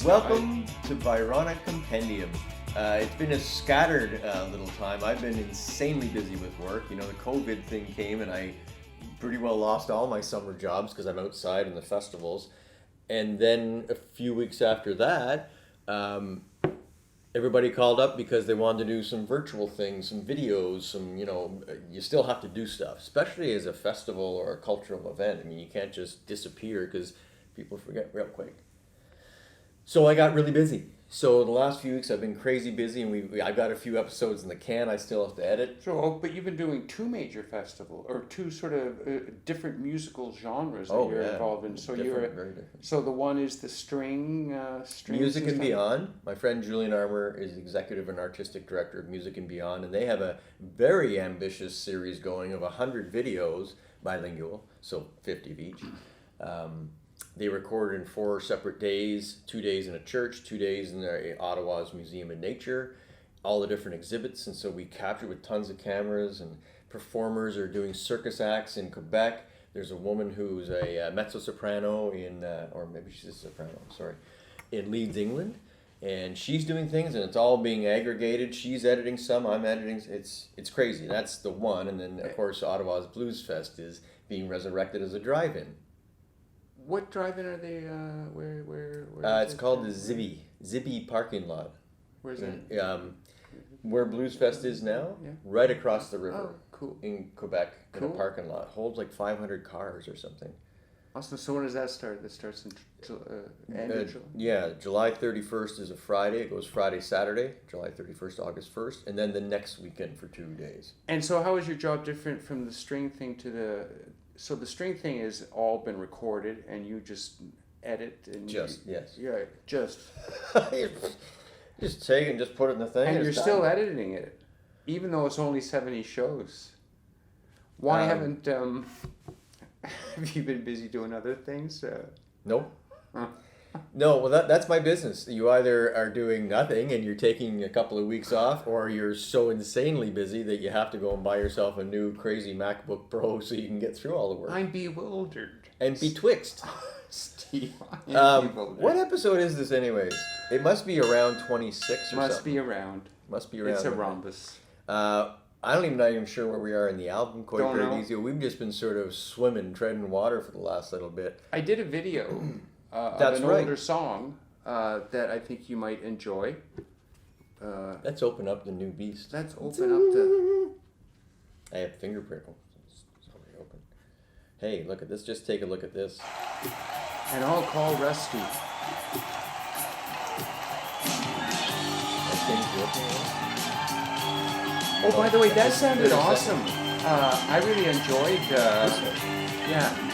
Welcome to Byronic Compendium. It's been a scattered little time. I've been insanely busy with work. You know, the COVID thing came and I pretty well lost all my summer jobs because I'm outside in the festivals. And then a few weeks after that, everybody called up because they wanted to do some virtual things, some videos, you still have to do stuff, especially as a festival or a cultural event. I mean, you can't just disappear because people forget real quick. So I got really busy. So the last few weeks I've been crazy busy, and I've got a few episodes in the can I still have to edit. But you've been doing two major festivals, or two sort of different musical genres that you're involved in. So very different. So the one is the string Music and Beyond. My friend Julian Armour is executive and artistic director of Music and Beyond, and they have a very ambitious series going of 100 videos, bilingual, so 50 of each. They recorded in 4 separate days, 2 days in a church, 2 days in Ottawa's Museum of Nature, all the different exhibits. And so we captured with tons of cameras, and performers are doing circus acts in Quebec. There's a woman who's a mezzo-soprano or maybe she's a soprano, in Leeds, England. And she's doing things, and it's all being aggregated. She's editing some, I'm editing. It's crazy. That's the one. And then, of course, Ottawa's Blues Fest is being resurrected as a drive-in. What drive-in are they? Where it's called the Zibby parking lot. Where's that? Where Blues Fest is now, right across the river. Oh, cool. In Quebec, in a parking lot. Holds like 500 cars or something. Awesome. So when does that start? That starts in end of July? Yeah, July 31st is a Friday. It goes Friday, Saturday, July 31st, August 1st, and then the next weekend for 2 days. And so how is your job different from the string thing to the... So the string thing has all been recorded, and you just edit and yes. Yeah, just take it and just put it in the thing. And you're still editing it, even though it's only 70 shows. Why haven't have you been busy doing other things? Nope. No, well that's my business. You either are doing nothing and you're taking a couple of weeks off, or you're so insanely busy that you have to go and buy yourself a new crazy MacBook Pro so you can get through all the work. I'm bewildered. And betwixt. Steve, I'm bewildered. What episode is this anyways? It must be around 26 or Must something. be around. Must be around. It's a rhombus. I'm not even sure where we are in the album quite very easy. We've just been sort of treading water for the last little bit. I did a video. Of an older song that I think you might enjoy. Let's open up the new beast. Let's open up the... I have fingerprint. Oh, it's already open. Hey, look at this. Just take a look at this. And I'll call Rusty. Oh, by the way, that sounded awesome. I really enjoyed... yeah.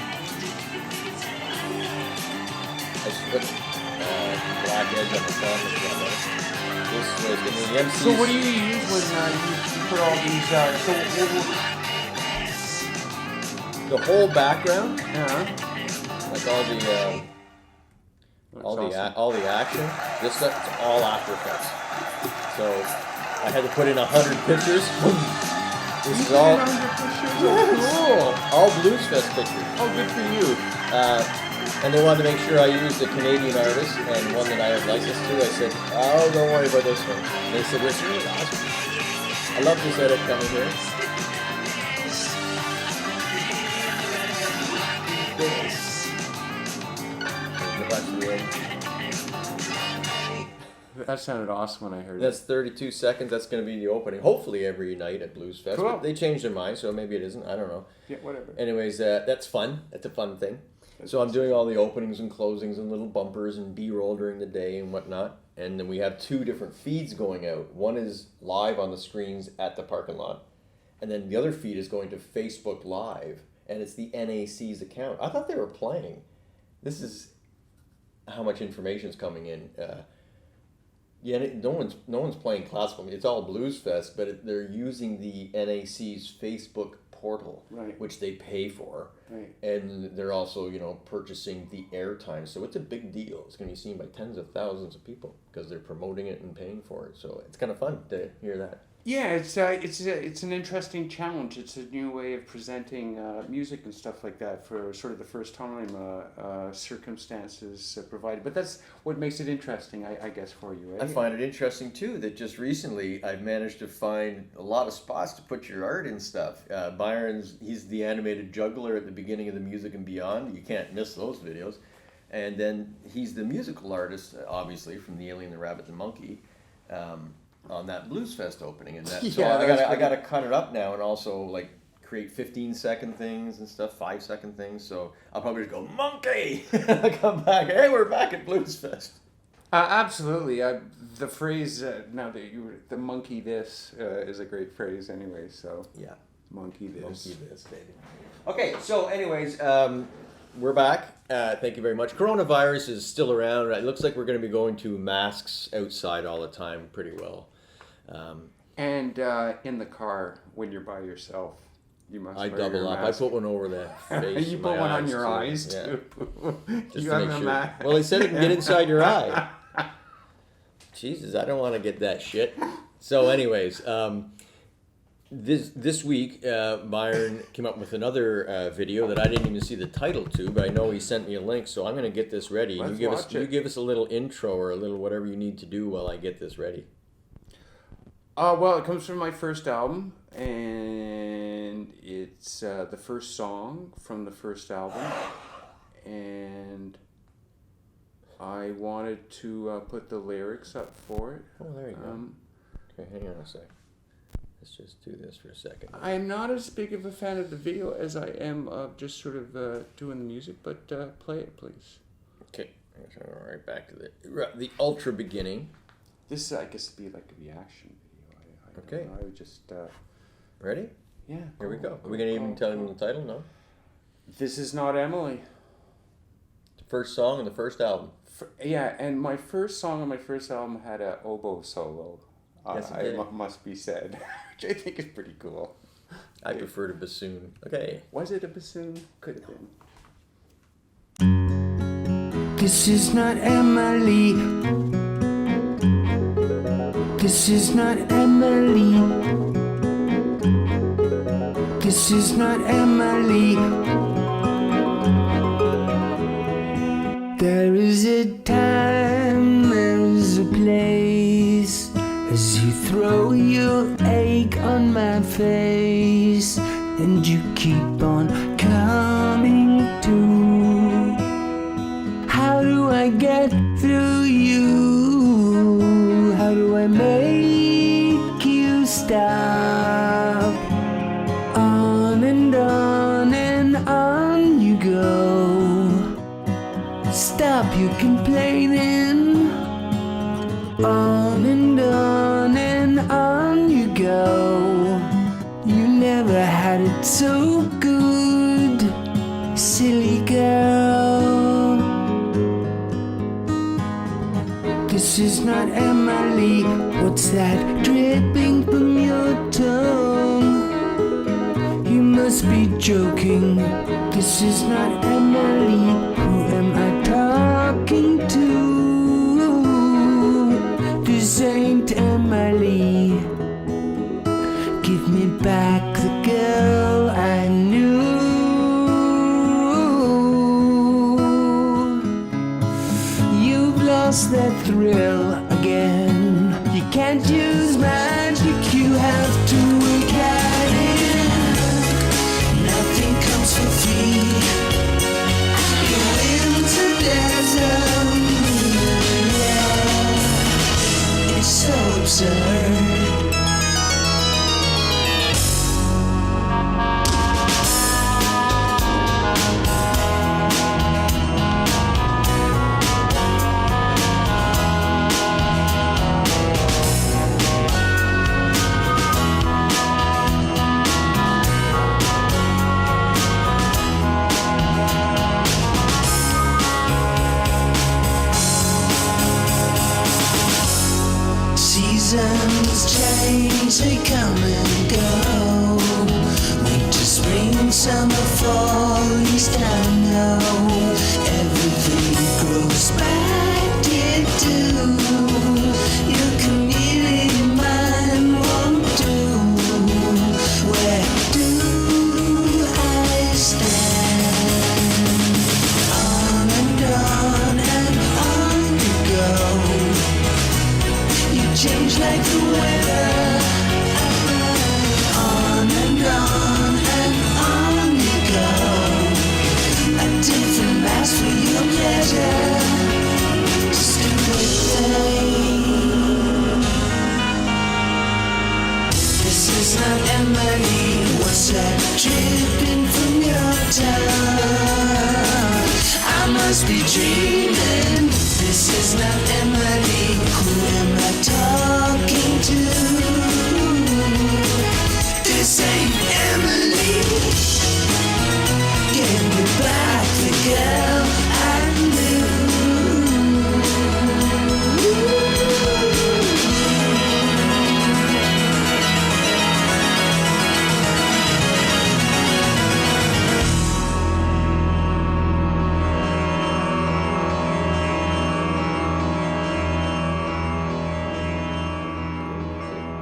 I just put black edge on the front. This was going to be the MC's. So what do you use when you put all these... the whole background? Yeah. Like all the action. This stuff is all After Effects. So I had to put in 100 pictures. This is all... 100 pictures? Cool. All Blues Fest pictures. Oh, good for you. And they wanted to make sure I used a Canadian artist and one that I have license to. I said, oh, don't worry about this one. And they said, this is awesome. I love this edit coming here. That sounded awesome when I heard That's 32 seconds. That's going to be the opening. Hopefully every night at Blues Fest. Cool. But they changed their mind, so maybe it isn't. I don't know. Yeah, whatever. Anyways, that's fun. That's a fun thing. So I'm doing all the openings and closings and little bumpers and B-roll during the day and whatnot. And then we have 2 different feeds going out. One is live on the screens at the parking lot. And then the other feed is going to Facebook Live. And it's the NAC's account. I thought they were playing. This is how much information is coming in. No one's playing classical. It's all Blues Fest, but they're using the NAC's Facebook portal, right, which they pay for, right, and they're also purchasing the airtime. So it's a big deal. It's going to be seen by tens of thousands of people because they're promoting it and paying for it. So it's kind of fun to hear that. Yeah, it's an interesting challenge. It's a new way of presenting music and stuff like that for sort of the first time. Circumstances provided, but that's what makes it interesting, I guess, for you. Eh? I find it interesting too that just recently I've managed to find a lot of spots to put your art and stuff. He's the animated juggler at the beginning of the Music and Beyond. You can't miss those videos. And then he's the musical artist, obviously, from The Alien, the Rabbit, the Monkey. On that Blues Fest opening, and that, so I gotta cut it up now, and also like create 15-second things and stuff, 5-second things. So I'll probably just go monkey, come back. Hey, we're back at Blues Fest. Absolutely. The phrase now that the monkey this is a great phrase anyway. So yeah, monkey this. Monkey this, baby. Okay, so anyways, we're back. Thank you very much. Coronavirus is still around. It looks like we're going to be going to masks outside all the time pretty well. And in the car when you're by yourself, you must. I double up. I put one over the face. You put one on your too. eyes too. Just to make sure. Well, they said it can get inside your eye. Jesus, I don't want to get that shit. So, anyways, this week, Byron came up with another video that I didn't even see the title to, but I know he sent me a link, so I'm going to get this ready. Let's you give us a little intro or a little whatever you need to do while I get this ready. Well, it comes from my first album, and it's the first song from the first album, and I wanted to put the lyrics up for it. Oh, there you go. Okay, hang on a sec. Let's just do this for a second. I'm not as big of a fan of the video as I am of just sort of doing the music, but play it, please. Okay, all right, back to the ultra beginning. This, I guess, would be like a reaction video. Okay. I would just... Ready? Yeah. Here we go. Are we going to even tell him the title? No? This is not Emily. The first song on the first album. Yeah, and my first song on my first album had a oboe solo. Yes, it did. Must be said, which I think is pretty cool. I prefer to bassoon. Okay. Was it a bassoon? Could have been. This is not Emily. This is not Emily. This is not Emily. There is a time, there is a place, as you throw your ache on my face, and you keep on coming to. How do I get through you? How do I make you stop? On and on you go. Stop your complaining. On and on you go. You never had it so good, silly girl. This is not Emily. What's that dripping from your tongue? You must be joking. This is not Emily. Who am I talking to? This ain't Emily. Give me back the girl I knew. You've lost that thrill again. You can't use magic, you have to work at it. Nothing comes for free. You win to desert. Yeah, it's so absurd. Seasons change, they come and go. Winter, spring, summer, fall, east and now. Everything grows back into your chameleon mind won't do. dreaming. This is not Emily. Who am I talking to? This ain't Emily. Give me back the girl I knew.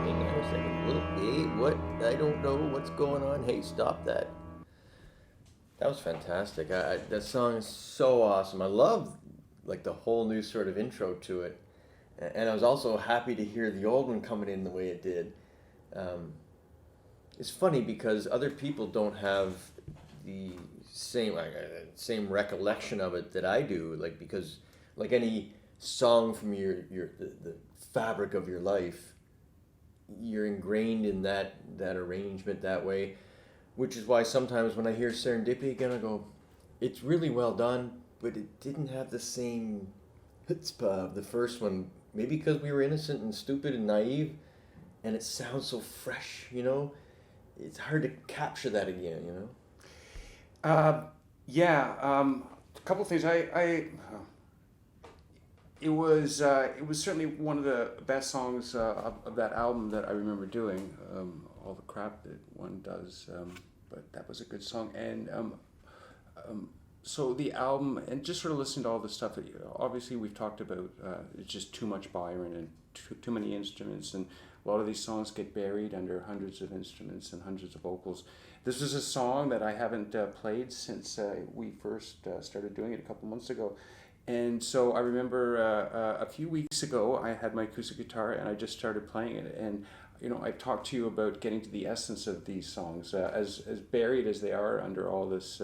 Hang on a second. What? I don't know what's going on. Hey, stop that. That was fantastic. That song is so awesome. I love like the whole new sort of intro to it, and I was also happy to hear the old one coming in the way it did. It's funny because other people don't have the same recollection of it that I do. Like because like any song from the fabric of your life, you're ingrained in that arrangement that way. Which is why sometimes when I hear Serendipity again, I go, it's really well done, but it didn't have the same chutzpah of the first one. Maybe because we were innocent and stupid and naive, and it sounds so fresh, you know? It's hard to capture that again, you know? A couple of things. It was certainly one of the best songs of that album that I remember doing. All the crap that one does, but that was a good song. And so the album, and just sort of listening to all the stuff that obviously we've talked about, it's just too much Byron and too many instruments, and a lot of these songs get buried under hundreds of instruments and hundreds of vocals. This was a song that I haven't played since we first started doing it a couple months ago. And so I remember a few weeks ago I had my acoustic guitar and I just started playing it, and you know, I talked to you about getting to the essence of these songs, as buried as they are under all this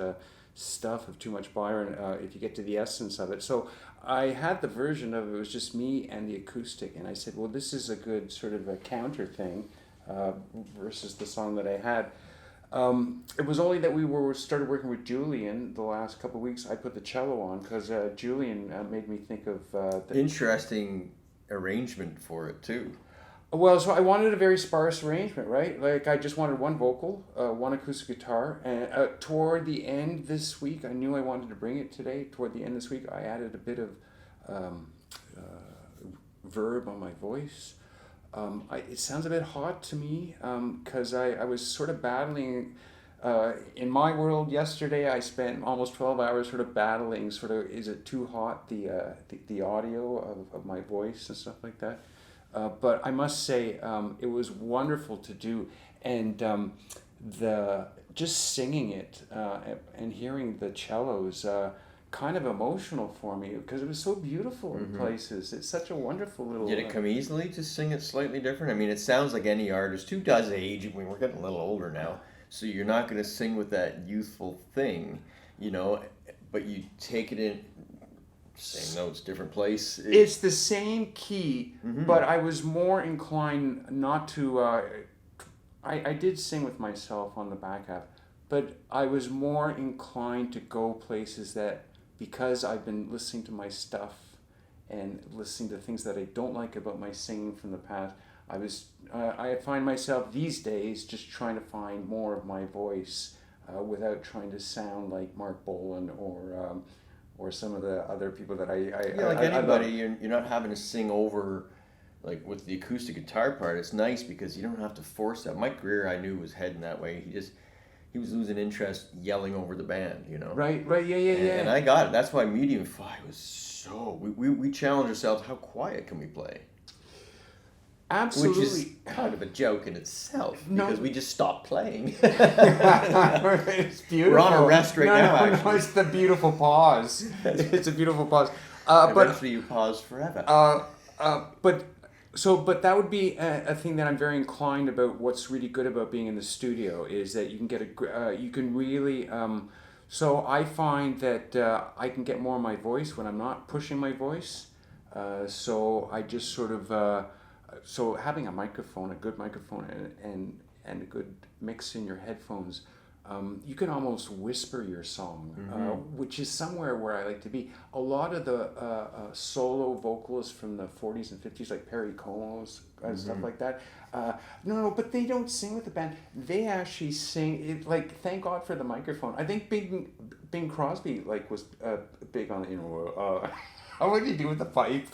stuff of too much Byron. If you get to the essence of it, so I had the version of it was just me and the acoustic, and I said, well, this is a good sort of a counter thing versus the song that I had. It was only that we started working with Julian the last couple of weeks. I put the cello on because Julian made me think of Interesting arrangement for it, too. Well, so I wanted a very sparse arrangement, right? Like I just wanted one vocal, one acoustic guitar, and toward the end this week, I knew I wanted to bring it today. Toward the end this week, I added a bit of verb on my voice. It sounds a bit hot to me because I was sort of battling. In my world yesterday, I spent almost 12 hours sort of battling. Sort of, is it too hot? The audio of my voice and stuff like that. But I must say, it was wonderful to do, and the just singing it and hearing the cellos kind of emotional for me because it was so beautiful in places. It's such a wonderful little. Did it come easily to sing it slightly different? I mean, it sounds like any artist who does age. I mean, we're getting a little older now, so you're not going to sing with that youthful thing, you know. But you take it in. Same notes, different place. It's the same key, but I was more inclined not to. I did sing with myself on the back half, but I was more inclined to go places that, because I've been listening to my stuff and listening to things that I don't like about my singing from the past, I find myself these days just trying to find more of my voice without trying to sound like Mark Bolan or some of the other people that anybody, you're not having to sing over, like with the acoustic guitar part. It's nice because you don't have to force that. Mike Greer, I knew, was heading that way. He was losing interest yelling over the band, you know. Right, yeah. And I got it. That's why Medium 5 was so. We challenged ourselves. How quiet can we play? Absolutely. Which is kind of a joke in itself because we just stopped playing. It's beautiful. We're on a rest right now, actually. No, it's the beautiful pause. It's a beautiful pause. Eventually you pause forever. But that would be a thing that I'm very inclined about. What's really good about being in the studio is that you can get you can really. So I find that I can get more of my voice when I'm not pushing my voice. So I just sort of. So having a microphone, a good microphone, and a good mix in your headphones you can almost whisper your song, which is somewhere where I like to be. A lot of the solo vocalists from the 40s and 50s, like Perry Como's and stuff like that, but they don't sing with the band. They actually sing it, like, thank God for the microphone. I think Bing Crosby was big on what did he do with the pipe?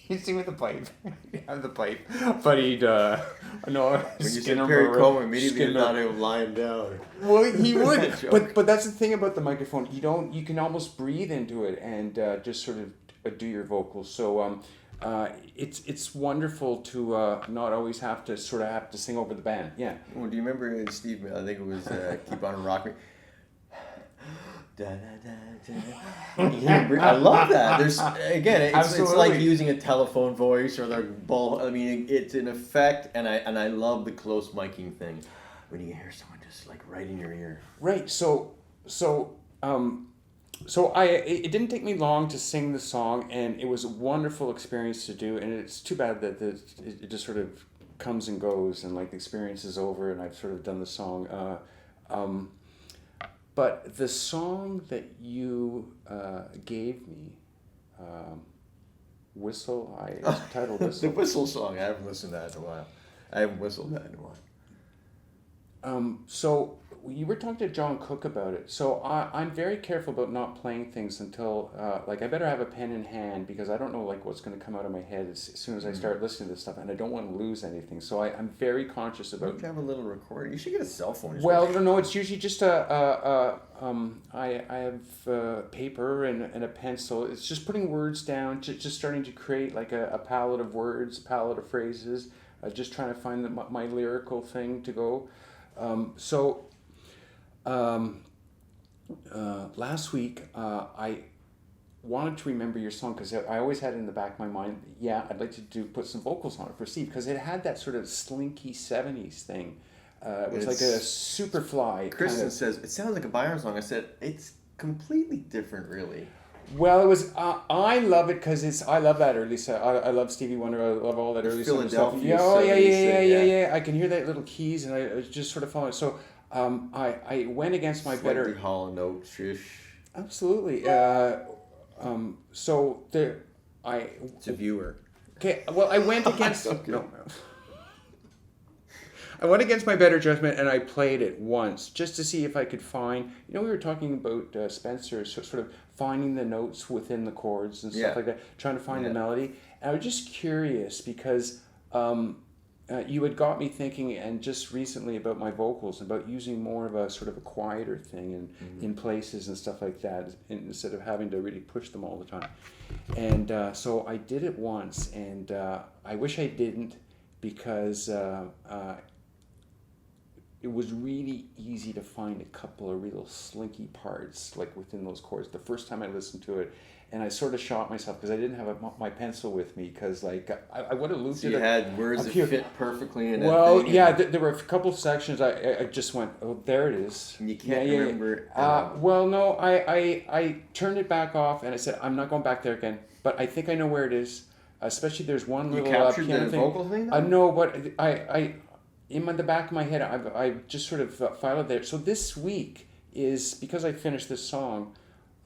He'd sing with the pipe. He'd have the pipe. But he'd, no. When you said Perry Como, immediately thought he was lying down. Well, he would. but that's the thing about the microphone. You can almost breathe into it and just sort of do your vocals. So it's wonderful to not always have to sing over the band. Yeah. Well, do you remember Steve, I think it was Keep On Rocking? I love that. There's again, it's like using a telephone voice or the ball. I mean, it's an effect, and I love the close miking thing when you hear someone just like right in your ear. Right. So it didn't take me long to sing the song, and it was a wonderful experience to do. And it's too bad that it just sort of comes and goes, and like the experience is over, and I've sort of done the song. But the song that you gave me, Whistle, it's titled Whistle. The Whistle song, I haven't listened to that in a while. I haven't whistled that in a while. So you were talking to John Cook about it. So I'm very careful about not playing things until, I better have a pen in hand, because I don't know what's going to come out of my head as soon as I start listening to this stuff, and I don't want to lose anything. So I'm very conscious about. You have a little recorder. You should get a cell phone. Well, no, it's usually just I have paper and a pencil. It's just putting words down, just starting to create like a palette of words, a palette of phrases, just trying to find my lyrical thing to go. Last week, I wanted to remember your song because I always had it in the back of my mind. Yeah, I'd like to put some vocals on it for Steve, because it had that sort of slinky 70s thing. It was like a Superfly. Kristen says it sounds like a Byron song. I said it's completely different, really. Well, it was. I love it because I love that early stuff. I love Stevie Wonder. I love all that early stuff. Yeah. I can hear that little keys, and I was just sort of following. So, I went against my better. Slightly hollow note, shish. Absolutely. So there, It's a viewer. Okay. Well, I went against. No. I went against my better judgment, and I played it once just to see if I could find. We were talking about Spencer, sort of finding the notes within the chords and stuff like that, trying to find the melody. And I was just curious because you had got me thinking, and just recently, about my vocals, about using more of a sort of a quieter thing in places and stuff like that, instead of having to really push them all the time. And so I did it once, and I wish I didn't, because it was really easy to find a couple of real slinky parts within those chords the first time I listened to it, and I sort of shot myself because I didn't have my pencil with me, because I would have looped it. So you had words that fit perfectly in. Well, yeah, there were a couple of sections I just went, oh, there it is. And you can't remember. Well, no, I turned it back off and I said, I'm not going back there again, but I think I know where it is. Especially there's one little captured piano the thing. vocal thing. No, but I in the back of my head, I just sort of filed it there. So this week is, because I finished this song,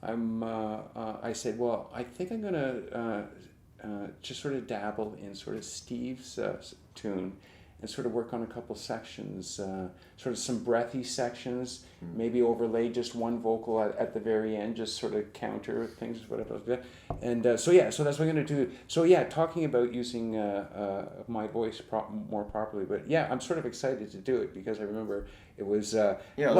I said, well, I think I'm gonna just sort of dabble in sort of Steve's tune and sort of work on a couple sections, sort of some breathy sections, maybe overlay just one vocal at the very end, just sort of counter things, whatever like that. And so that's what I'm going to do. So talking about using my voice more properly, but I'm sort of excited to do it, because I remember it was... the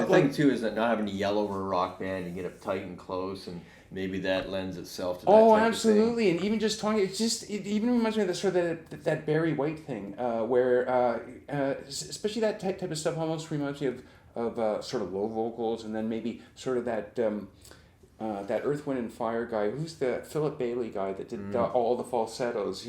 thing too is that not having to yell over a rock band, you get up tight and close, and maybe that lends itself to that type absolutely. of thing. And even just talking, it even reminds me of that Barry White thing, where especially that type of stuff almost reminds me of sort of low vocals, and then maybe sort of that Earth, Wind and Fire guy, who's the Philip Bailey guy that did all the falsettos,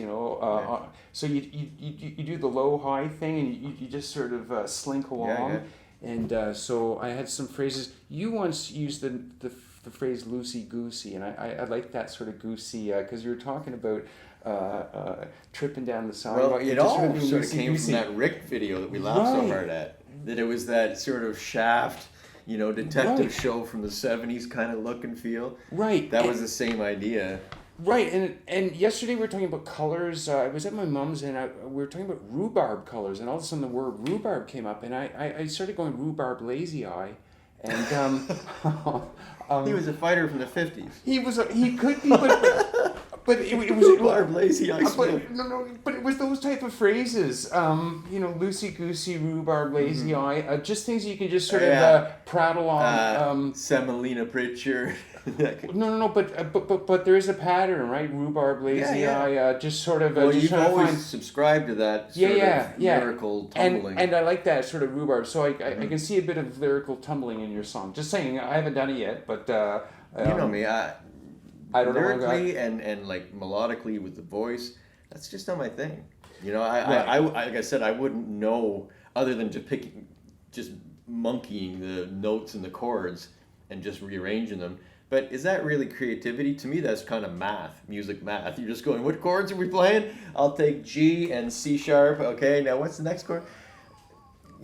so you do the low high thing, and you just sort of slink along. And so I had some phrases. You once used the phrase loosey goosey, and I like that sort of goosey, because you were talking about tripping down the side. Well, it all sort of came from that Rick video that we laughed so hard at. That it was that sort of shaft, detective Right. show from the 70s kind of look and feel. Right. That was the same idea. Right, and yesterday we were talking about colors. I was at my mom's and we were talking about rhubarb colors, and all of a sudden the word rhubarb came up, and I started going rhubarb lazy eye, and He was a fighter from the 50s. he could be, but it was Rhubarb lazy eye Smith. but it was those type of phrases, loosey goosey, rhubarb lazy eye, just things you can just sort of prattle on. Semolina Pritchard. No, but there is a pattern, right? Rhubarb, lazy Yeah. eye, just sort of. Well, just you've trying to always find- subscribed to that sort of lyrical tumbling. And I like that sort of rhubarb. So I can see a bit of lyrical tumbling in your song. Just saying, I haven't done it yet, but you know me, I don't know. lyrically and like melodically with the voice, that's just not my thing. Right. I like I said, I wouldn't know other than just monkeying the notes and the chords and just rearranging them. But is that really creativity? To me, that's kind of music math. You're just going, what chords are we playing? I'll take G and C sharp. Okay, now what's the next chord?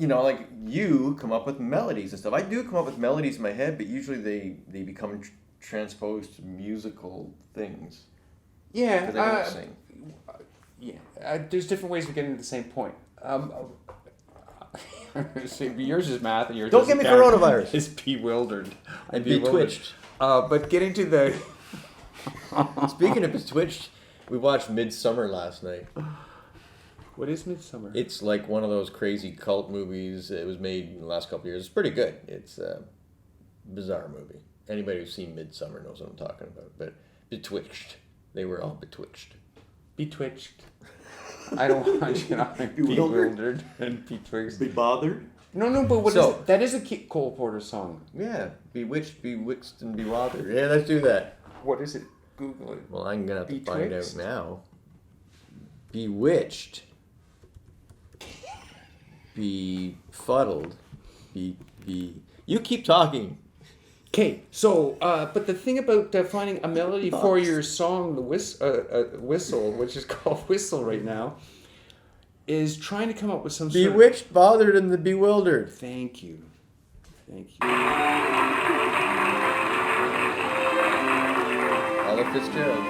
Like you come up with melodies and stuff. I do come up with melodies in my head, but usually they become transposed to musical things. Yeah. Because I don't sing. There's different ways of getting to the same point. See, yours is math, and yours Don't is give me accounting. coronavirus. It's bewildered. And betwitched. But getting to the. Speaking of Betwitched, we watched Midsummer last night. What is Midsummer? It's like one of those crazy cult movies. It was made in the last couple of years. It's pretty good. It's a bizarre movie. Anybody who's seen Midsummer knows what I'm talking about. But Betwitched. They were all betwitched. Betwitched. I don't want you to bewildered and betwixt. Be bothered? No, but what is it? That is a Cole Porter song. Yeah. Bewitched, bewitched, and bewothered. Yeah, let's do that. What is it? Google it. Well, I'm going to have to find out Betwixt? now. Bewitched. Befuddled. You keep talking. Okay, so but the thing about finding a melody for your song, the whistle, which is called Whistle right now, is trying to come up with some sort of... Bewitched, bothered, and the bewildered. Thank you. Ella Fitzgerald.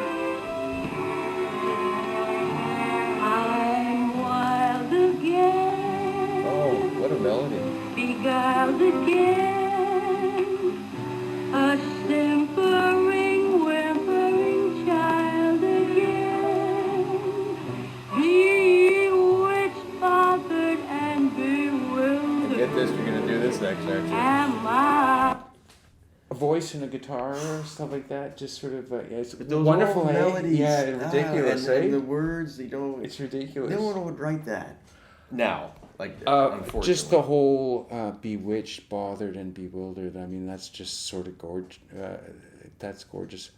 I'm wild again, Oh, what a melody. beguiled again, a simpering, whimpering child again, bewitched, bothered, and bewildered. Get this, you're going to do this next, aren't you? Am I? A voice and a guitar, stuff like that, just sort of... it's But those wonderful, old eh? melodies. Yeah, ridiculous, eh? And the words, It's ridiculous. no one would write that. Now, like that, unfortunately. Just the whole bewitched, bothered, and bewildered. I mean, that's just sort of gorgeous. That's gorgeous.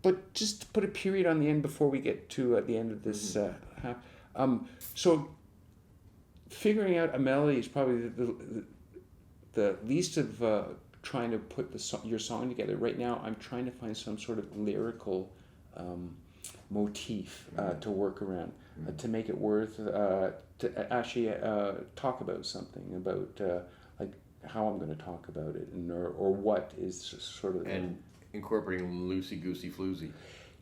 But just to put a period on the end before we get to the end of this half. So figuring out a melody is probably the least of trying to put your song together. Right now, I'm trying to find some sort of lyrical motif to work around, to make it worth to actually talk about something, about like how I'm going to talk about it, and or what is sort of And incorporating loosey goosey floozy.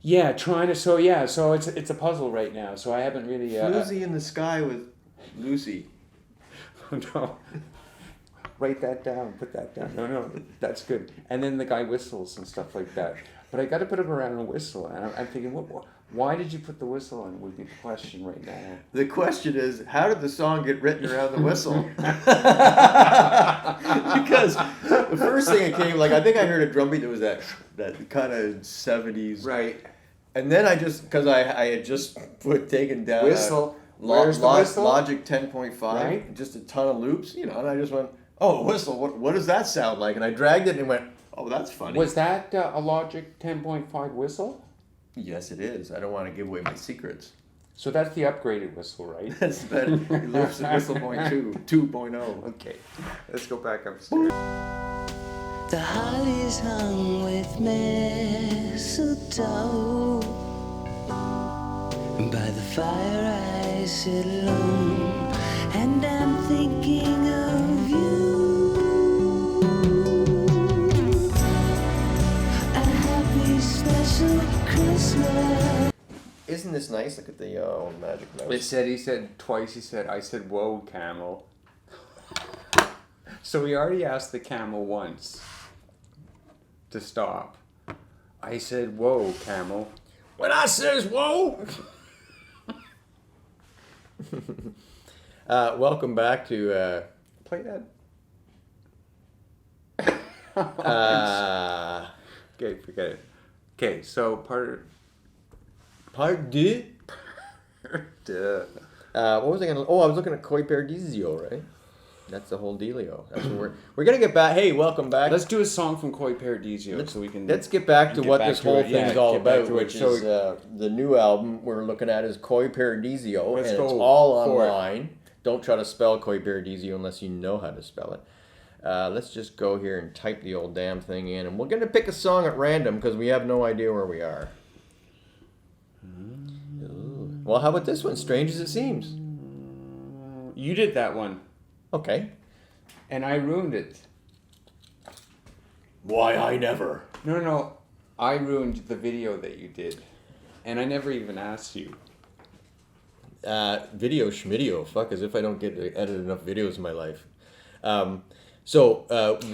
yeah, trying to so it's a puzzle right now. So I haven't really Floozy in the sky with Lucy. no. Write that down. Put that down. No, that's good. And then the guy whistles and stuff like that. But I got to put him around a whistle, and I'm thinking, why did you put the whistle on? Would be the question right now. The question is, how did the song get written around the whistle? Because the first thing that came, I think I heard a drum beat that was that kind of 70s. Right. And then because I had just taken down Whistle. Where's the whistle? Logic 10.5, Right. just a ton of loops, and I just went, oh, whistle, what does that sound like? And I dragged it and went, oh, that's funny. Was that a Logic 10.5 whistle? Yes, it is. I don't want to give away my secrets. So that's the upgraded whistle, right? That's better. Loops at whistle point 2.0. Okay. Let's go back upstairs. The holly's hung with mistletoe. By the fire I sit alone, and I'm thinking of you. this nice? Look at the magic mouse. He said twice, I said, whoa, camel. So we already asked the camel once to stop. I said, whoa, camel. When I says whoa! Welcome back to Play that. Okay, forget it. Okay, so part deux. Duh. What was I gonna? Oh, I was looking at Koi Perdizio, right? That's the whole dealio. That's what we're gonna get back. Hey, welcome back. Let's do a song from Koi Paradisio so we can. Let's get back to what this whole thing's all about, which So is the new album we're looking at is Koi Paradisio, and Let's it's go all for it. online. Don't try to spell Koi Paradisio unless you know how to spell it. Let's just go here and type the old damn thing in, and we're gonna pick a song at random because we have no idea where we are. Ooh. Well, how about this one? Strange as it seems. You did that one, Okay. and I ruined it. Why I never. No, I ruined the video that you did, and I never even asked you. Video schmidio. Fuck, as if I don't get to edit enough videos in my life.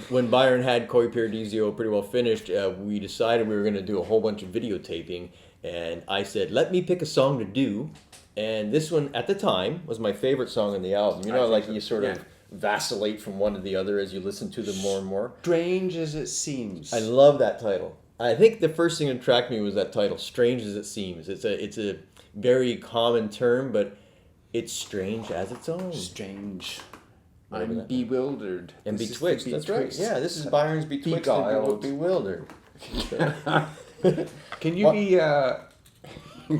When Byron had Koi Paradisio pretty well finished, we decided we were going to do a whole bunch of videotaping, and I said, let me pick a song to do. And this one, at the time, was my favorite song on the album. You know, like you sort of vacillate from one to the other as you listen to them more and more. Strange as it seems. I love that title. I think the first thing that attracted me was that title, Strange as It Seems. It's a very common term, but it's strange as its own. Strange. Remember I'm that? bewildered. And This is Betwixt, the that's right. Betwixt. Yeah, this is Byron's Betwixt and Beguiled. Bewildered. Can you What? be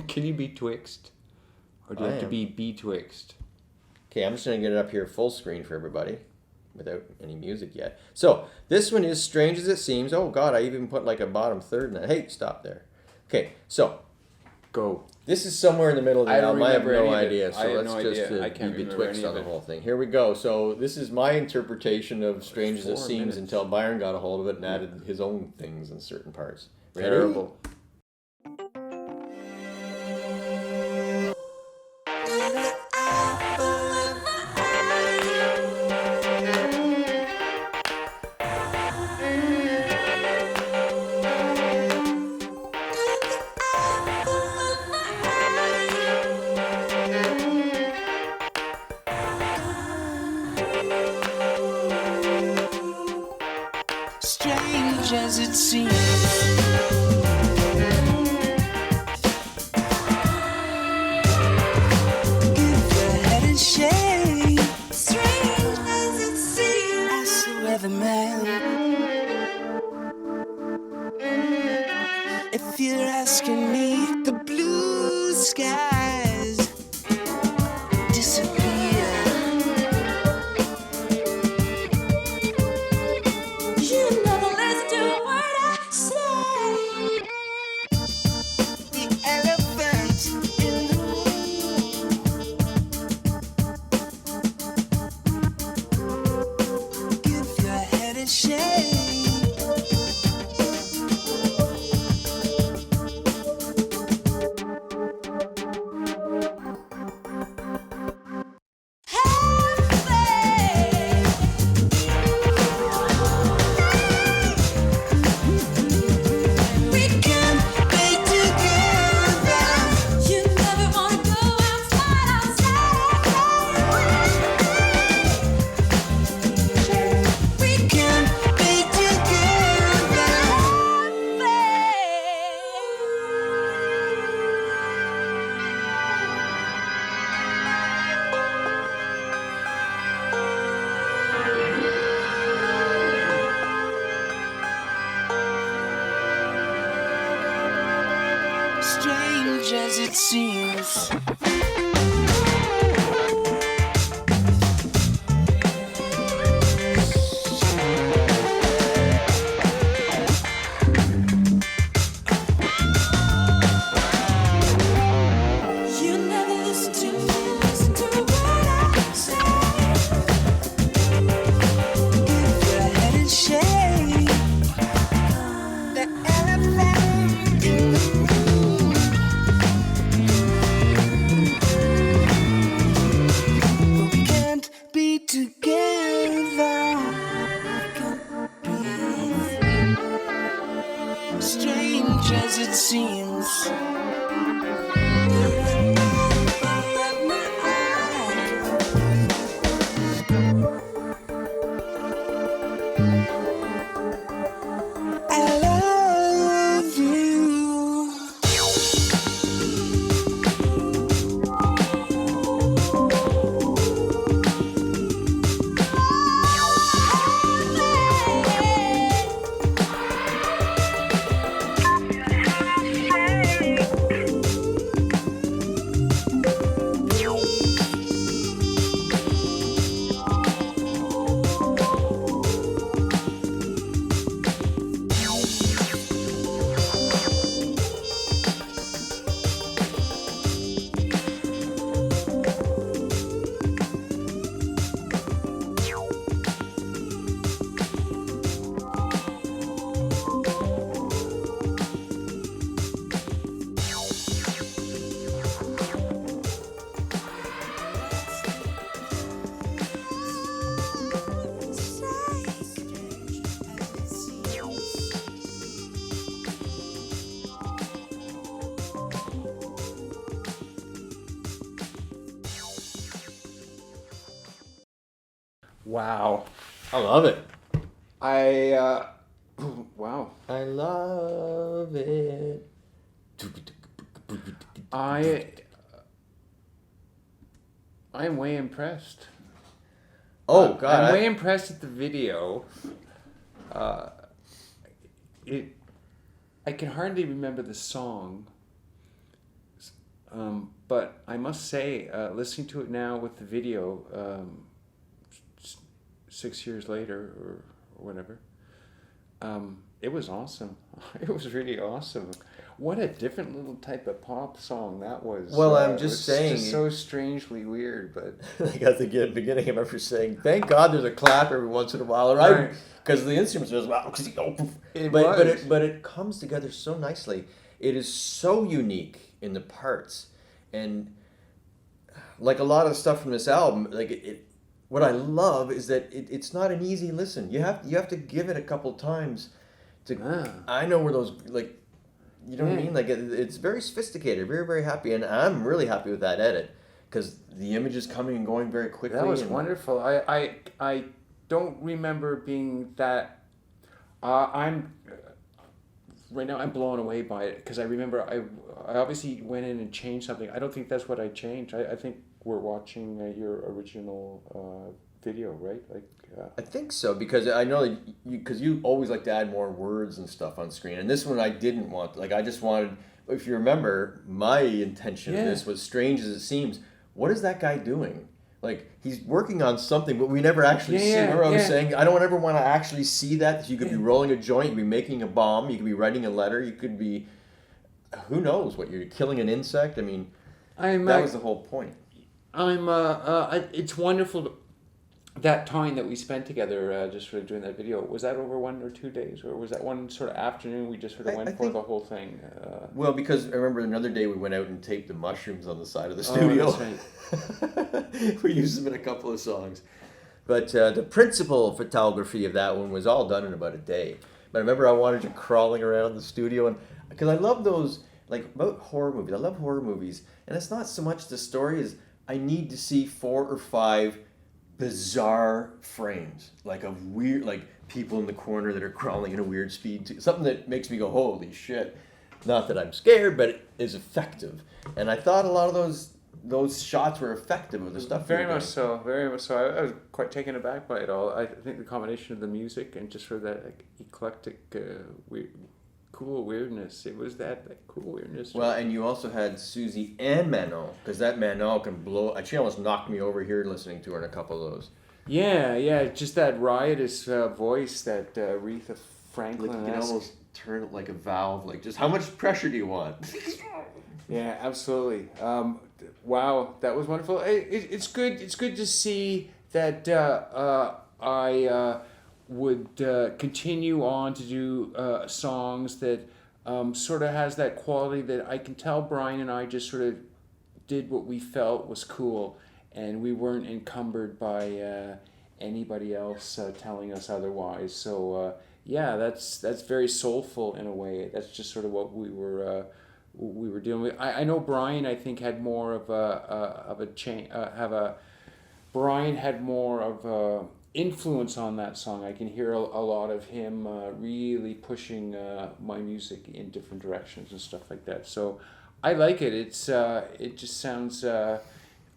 can you be twixt? Or do you I have to am. be betwixt? Okay, I'm just going to get it up here full screen for everybody without any music yet. So, this one is Strange as It Seems. Oh, God, I even put like a bottom third in that. Hey, stop there. Okay, so, Go. this is somewhere in the middle of the I don't album. I have remember no any of it. idea. I So, have let's no just idea. I can't be remember betwixt any on of the it. whole thing. Here we go. So, this is my interpretation of Strange as It 4 Seems minutes. until Byron got a hold of it and added his own things in certain parts. Ready? Terrible. Strange as it seems. Give your head a shake. Strange as it seems. Ask the weatherman. If you're asking me, the blue skies disappear. You never listen to what I say. The elephant in the room. Give your head a shake. We can be together. You never wanna go outside We can be together. Strange as it seems. You never listen to what I say. Give your head a shake. The elephant in the room. strange as it seems. I love you. Wow. I love it. Wow. I love it. I'm way impressed. Oh God! I'm way impressed at the video. I can hardly remember the song, but I must say, listening to it now with the video, 6 years later or whatever, it was awesome. It was really awesome. What a different little type of pop song that was. Well, I'm It just was saying. just so strangely weird, but Like at the beginning, I remember saying, "Thank God there's a clap every once in a while," right? Right. Because the instruments was wow, It but was. but it comes together so nicely. It is so unique in the parts, and like a lot of stuff from this album, like what I love is that it's not an easy listen. You have to give it a couple times to. I know where those like. You know what I mean? Like it's very sophisticated, very very happy, and I'm really happy with that edit because the image is coming and going very quickly. that was and, wonderful. I don't remember being that. I'm right now. I'm blown away by it because I remember I obviously went in and changed something. I don't think that's what I changed. I think we're watching your original video, right? Like. I think so because I know because you always like to add more words and stuff on screen, and this one I didn't want. Like I just wanted. If you remember, my intention of this was strange as it seems. What is that guy doing? Like he's working on something, but we never actually see. Remember I was saying I don't ever want to actually see that. You could be rolling a joint, you could be making a bomb, you could be writing a letter, you could be, who knows what you're killing an insect. I mean, that was the whole point. It's wonderful. That time that we spent together, just sort of doing that video, was that over 1 or 2 days, or was that one sort of afternoon? We just sort of went for the whole thing. Well, because I remember another day we went out and taped the mushrooms on the side of the studio. That's right. We used them in a couple of songs, but the principal photography of that one was all done in about a day. But I remember I wanted you crawling around the studio, and because I love those like about horror movies. I love horror movies, and it's not so much the story as I need to see 4 or 5 bizarre frames, like of weird, like people in the corner that are crawling at a weird speed, something that makes me go, holy shit. Not that I'm scared, but it is effective. And I thought a lot of those shots were effective with the stuff. Very much so. I was quite taken aback by it all. I think the combination of the music and just sort of that like, eclectic, cool weirdness. It was that like, cool weirdness. Well, and you also had Susie and Manon, because that Manon can blow. She almost knocked me over here listening to her in a couple of those. Yeah, just that riotous voice that Aretha Franklin. Like you can almost turn it like a valve. Like, just how much pressure do you want? Yeah, absolutely. Wow, that was wonderful. It's good. It's good to see that I would continue on to do songs that sort of has that quality that I can tell Brian and I just sort of did what we felt was cool, and we weren't encumbered by anybody else telling us otherwise. So yeah, that's very soulful in a way. That's just sort of what we were dealing with. I know Brian, I think, had more of a change. Brian had more of a influence on that song. I can hear a lot of him really pushing my music in different directions and stuff like that. So I like it. It just sounds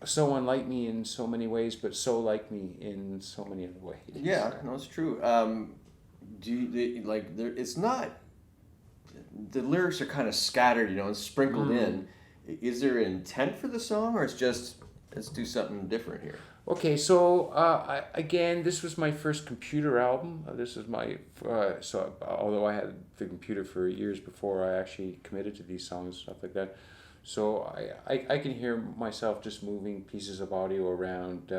so unlike me in so many ways, but so like me in so many other ways. Yeah, no, it's true. Do you, like there? It's not. The lyrics are kind of scattered, and sprinkled in. Is there an intent for the song, or it's just let's do something different here? Okay, so again, this was my first computer album. This was my so although I had the computer for years before I actually committed to these songs and stuff like that. So I can hear myself just moving pieces of audio around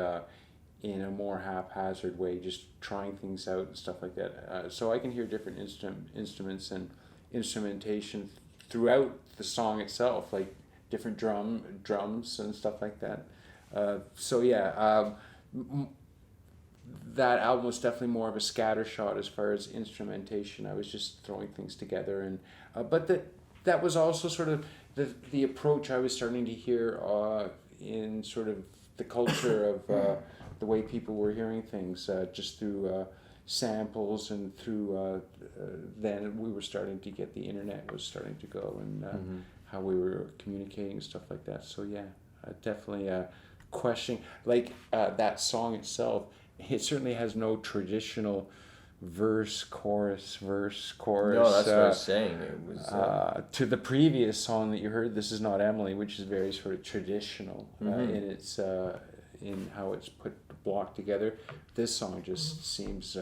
in a more haphazard way, just trying things out and stuff like that. So I can hear different instruments and instrumentation throughout the song itself, like different drums and stuff like that. So yeah, that album was definitely more of a scattershot as far as instrumentation. I was just throwing things together, and but that was also sort of the approach I was starting to hear in sort of the culture of the way people were hearing things, just through samples and through then we were starting to get the internet was starting to go, and how we were communicating and stuff like that. So yeah, definitely questioning, like that song itself, it certainly has no traditional verse chorus. No, that's what I was saying. It was to the previous song that you heard, "This Is Not Emily," which is very sort of traditional in its in how it's put blocked together. This song just seems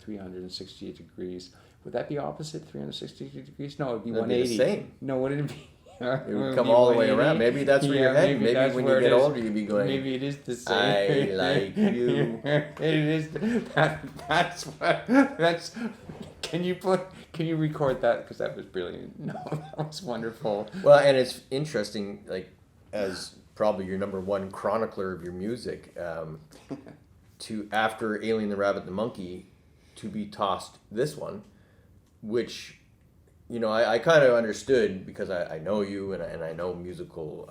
368 degrees. Would that be opposite 360 degrees? No, it'd be That'd be 180. the same. No, wouldn't it be? It would come all the way around. Maybe that's where you're heading. Maybe when you get older, you'd be going, Maybe it is the same. I like you. It is. That's. Can you record that? Because that was brilliant. No, that was wonderful. Well, and it's interesting, like, as probably your number one chronicler of your music, to after Alien, the Rabbit, and the Monkey, to be tossed this one, which, I kind of understood because I know you and I know musical,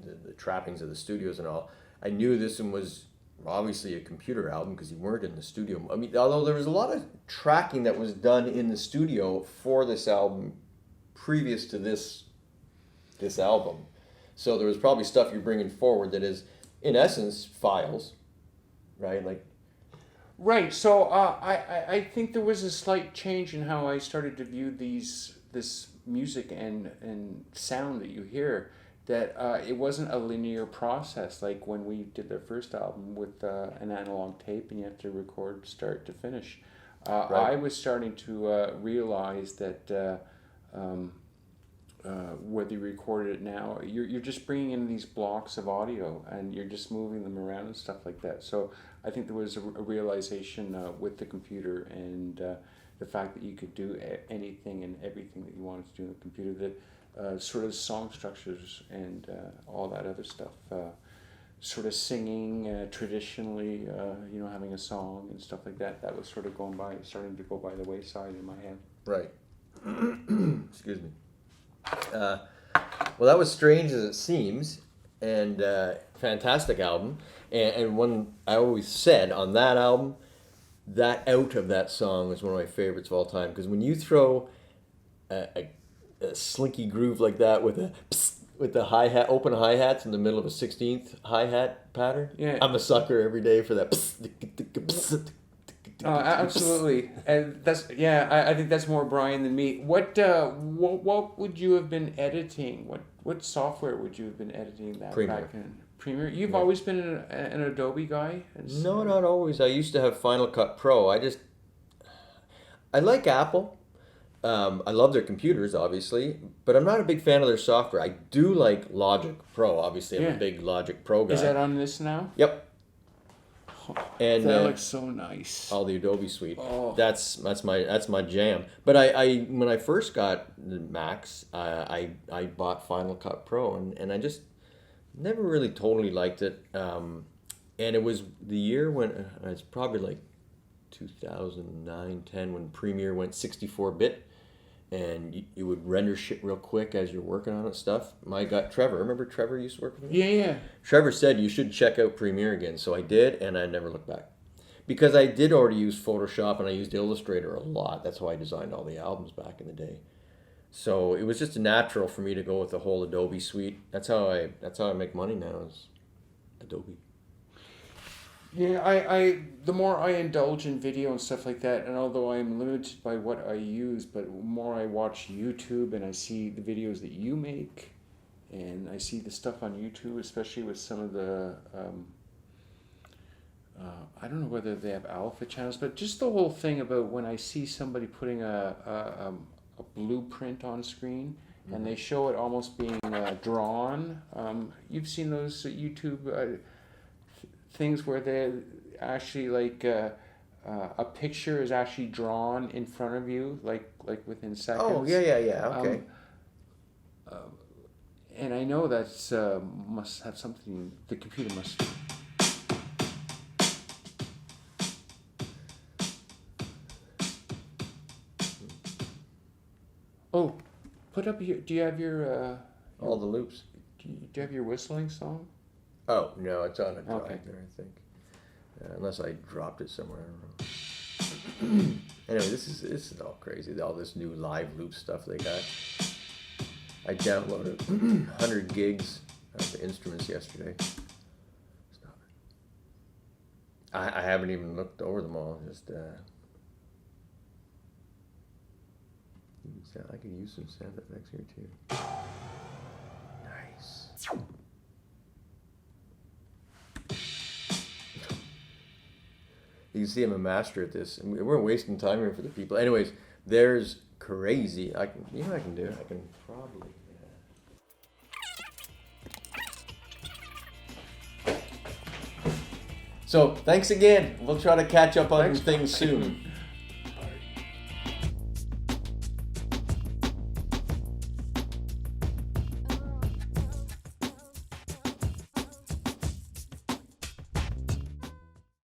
the trappings of the studios and all. I knew this one was obviously a computer album because you weren't in the studio. I mean, although there was a lot of tracking that was done in the studio for this album previous to this album. So there was probably stuff you're bringing forward that is, in essence, files, right? Like, right. So I think there was a slight change in how I started to view this music and sound that you hear. That it wasn't a linear process like when we did their first album with an analog tape and you have to record start to finish. Right. I was starting to realize that whether you record it now, you're just bringing in these blocks of audio and you're just moving them around and stuff like that. So I think there was a realization with the computer and the fact that you could do anything and everything that you wanted to do in the computer, that sort of song structures and all that other stuff, sort of singing traditionally, having a song and stuff like that, that was sort of starting to go by the wayside in my head. right. Excuse me. Well, that was Strange as It Seems, and fantastic album. And one I always said on that album, that out of that song is one of my favorites of all time, because when you throw a slinky groove like that with the hi-hat, open hi-hats in the middle of a 16th hi-hat pattern, Yeah. I'm a sucker every day for that. Absolutely, and I think that's more Brian than me. What would you have been editing? What software would you have been editing that Premiere. back in? Premiere. You've always been an Adobe guy. No, not always. I used to have Final Cut Pro. I like Apple. I love their computers, obviously, but I'm not a big fan of their software. I do like Logic Pro. Obviously, I'm a big Logic Pro guy. Is that on this now? Yep. And that looks so nice. all the Adobe suite. Oh. That's my jam. But I when I first got the Macs, I bought Final Cut Pro, and I just never really totally liked it. And it was the year when it's probably like 2009, 10, when Premiere went 64-bit, and you would render shit real quick as you're working on it stuff. My guy, Trevor, remember Trevor used to work with me? Yeah. Trevor said you should check out Premiere again, so I did, and I never looked back. Because I did already use Photoshop, and I used Illustrator a lot. That's how I designed all the albums back in the day. So it was just natural for me to go with the whole Adobe suite. That's how I make money now, is Adobe. Yeah, I the more I indulge in video and stuff like that, and although I'm limited by what I use, but the more I watch YouTube and I see the videos that you make, and I see the stuff on YouTube, especially with some of the, I don't know whether they have alpha channels, but just the whole thing about when I see somebody putting a blueprint on screen, and they show it almost being drawn. You've seen those YouTube things where they actually like a picture is actually drawn in front of you, like within seconds. Oh, yeah. Okay. And I know that's must have something. The computer must. Oh, put up your. Do you have your? All the loops. Do you have your whistling song? Oh, no, it's on a drive Okay. there, I think. Unless I dropped it somewhere, I don't know. Anyway, this is all crazy. All this new live loop stuff they got. I downloaded 100 gigs of the instruments yesterday. Stop it. I haven't even looked over them all. Just I could use some sound effects here too. Nice. You can see I'm a master at this, and we're wasting time here for the people. Anyways, there's crazy. I can do. I can probably. So thanks again. We'll try to catch up on things soon.